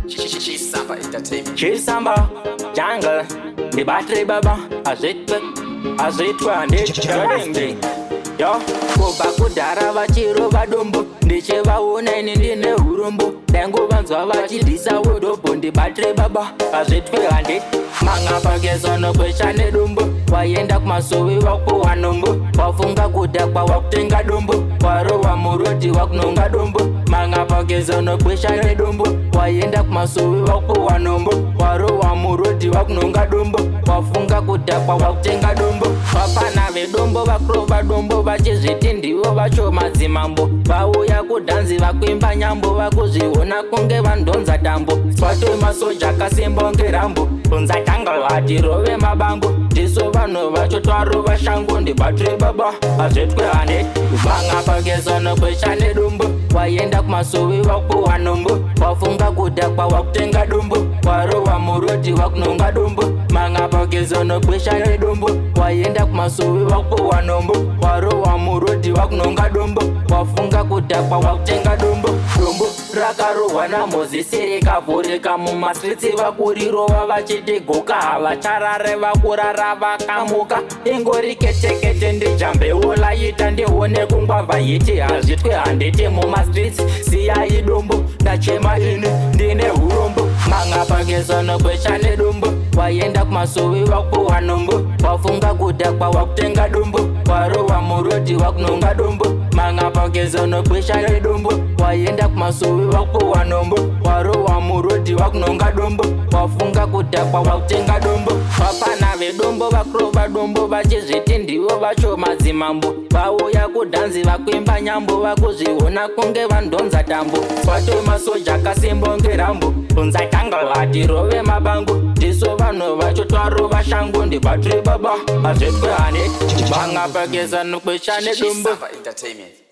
Samba entertainment. Samba, jungle, the battery baba, as it and it, yo, go back to Darava Chiro Dombo, the Cheva one and in the Urumbo, then go back to Avachi, this I would open the battery baba, as it and it. Manga Pagas on a question, Dumbo, why end up my so we walk for one number, Wafunga Kudapa walk Tenga Dumbo, Waroa Muroti walk Nunga Dumbo, Manga Pagas on a question, Dumbo, why end up my so we walk for one number, Waroa Muroti walk Nunga Dumbo, Wafunga Kudapa walk Tenga Dumbo, Papa Nave Dumbo, Bakrova Dumbo, Bachizitindi, Obacho Mazimambo, Bauya Kudanzi, Vakwimba Nyambo, Vakuziona Kunge Vandonza Dambo, Spato Masoja Kasimbonge Rambo, Tango Adirove Mabango, Disovano Vachotaro Vashango, the battery baba, as it were on it. Banga Pagas on a question Dumbo, why end up my so we walk for one number, Wafunga Kudapa walk Tenga Dumbo, Waroa Muroti walk Nunga Dumbo, Manga Pagas on a question Dumbo, why end up my so we walk for one number, Waroa Muroti walk Nunga Dumbo, Wafunga Kudapa walk Tenga Dumbo, Rakaro wana Mozisi Kaburika Muma Streets Vakuriro Vachiti Goka, Vacharare Vakurara Vakamuka, Ingori Kete Jambe Ola Yitande One Kumba Vayiti, as it were and it Muma Streets, Sia Dumbo, Nachema in Dine Urumbo, Manga Pagas on a question Dumbo, why end up my so we walk for one number, Wafunga Kudapa walk Tenga Dumbo, Waroa Muroti walk Nunga Dumbo, Manga Pagas on a question Dumbo, why end up my so we walk for one number, Waroa Muroti walk Nunga Dumbo, Wafunga Kudapa walk Tenga Dumbo, Papa Nave Dumbo, Bakrova Dumbo, Bachizitindi, Obacho Mazimambo, Bauya Kudanzi, Vakwimba Nyambo, Vakuziona Kunge Vandonza Dambo, Spato Masoja Kasimbonge Rambo, Unza Tango Adirove Mabango, Disovano Vachotaro Vashango, the battery baba, as it were on it. Banga Pagas on the question Dumbo. Samba entertainment.